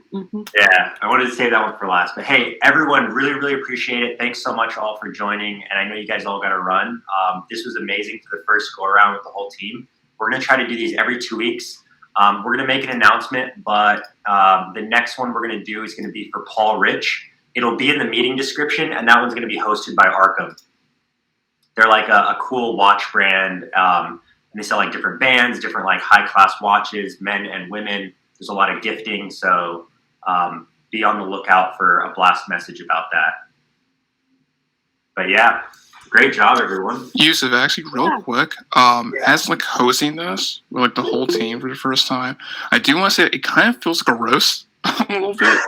S2: Yeah, I wanted to save that one for last. But hey, everyone, really, really appreciate it. Thanks so much all for joining. And I know you guys all got to run. This was amazing for the first go around with the whole team. We're going to try to do these every 2 weeks. We're going to make an announcement, but the next one we're going to do is going to be for Paul Rich. It'll be in the meeting description, and that one's going to be hosted by Arkham. They're like a cool watch brand. And they sell like different bands, different like high-class watches, men and women. There's a lot of gifting, so be on the lookout for a blast message about that. But yeah, great job, everyone.
S1: Yusuf, actually, real quick, as like hosting this with like the whole team for the first time, I do want to say it kind of feels like a roast a little bit,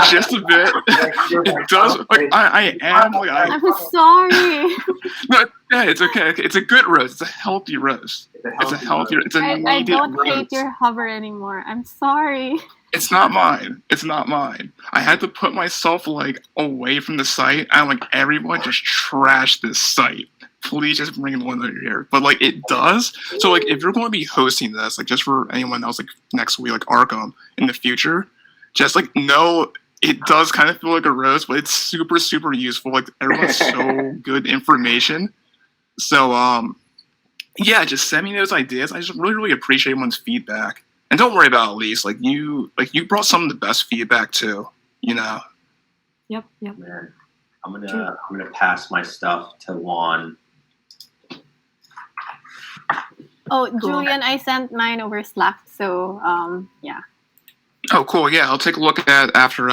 S1: just a bit. It does. Like I am. Like,
S10: I'm sorry.
S1: No, yeah, it's okay. It's a good roast. It's a healthy roast. It's a healthy. It's a
S10: I
S1: needed
S10: don't
S1: roast.
S10: hate your hover anymore. I'm sorry.
S1: It's not mine. It's not mine. I had to put myself like away from the site. I'm like, everyone just trash this site. Please just bring the one that you're here. But like it does. So like if you're going to be hosting this, like just for anyone else like next week, like Arkham in the future, just like know it does kind of feel like a roast, but it's super, super useful. Like everyone's so good information. So yeah, just send me those ideas. I just really, really appreciate everyone's feedback. And don't worry about Elise. Like you brought some of the best feedback too. You know.
S9: Yep.
S2: Man, I'm gonna pass my stuff to Juan.
S10: Oh, Julian, I sent mine over Slack. So yeah.
S1: Oh, cool. Yeah, I'll take a look at that after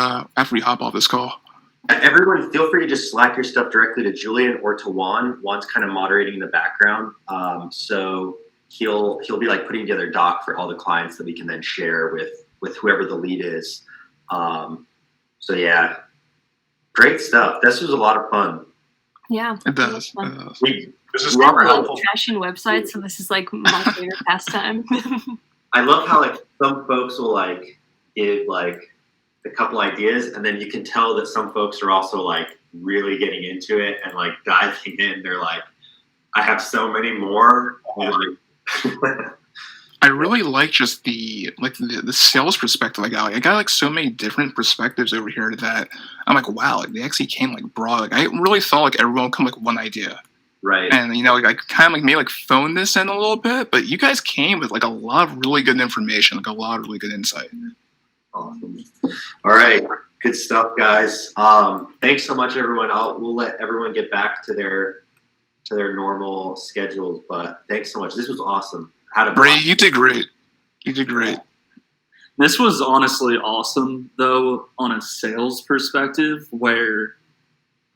S1: we hop off this call.
S2: Everyone, feel free to just Slack your stuff directly to Julian or to Juan. Juan's kind of moderating in the background, so he'll be like putting together a doc for all the clients that we can then share with whoever the lead is. So yeah, great stuff. This was a lot of fun.
S9: Yeah,
S1: it does.
S2: This is
S9: I
S2: super
S9: love
S2: helpful.
S9: trashing websites, so this is like my favorite pastime.
S2: I love how like some folks will like give like a couple ideas, and then you can tell that some folks are also like really getting into it and like diving in. They're like, I have so many more.
S1: I really like just the sales perspective I got. Like, I got like so many different perspectives over here that I'm like, wow, like they actually came like broad. Like I really thought like everyone would come like one idea.
S2: Right.
S1: And you know, like, I kind of like maybe like phone this in a little bit, but you guys came with like a lot of really good information, like a lot of really good insight.
S2: Awesome. All right. Good stuff, guys. Thanks so much, everyone. We'll let everyone get back to their normal schedules, but thanks so much. This was awesome.
S1: Bray, you did great. You did great.
S5: This was honestly awesome, though, on a sales perspective, where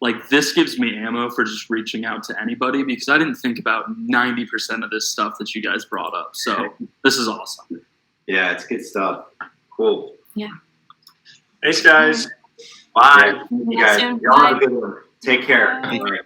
S5: like this gives me ammo for just reaching out to anybody, because I didn't think about 90% of this stuff that you guys brought up. So this is awesome.
S2: Yeah, it's good stuff. Cool.
S9: Yeah.
S4: Thanks, guys.
S2: Bye. You guys.
S9: Soon.
S2: Y'all have a good one. Take care.
S9: Bye.
S2: All right.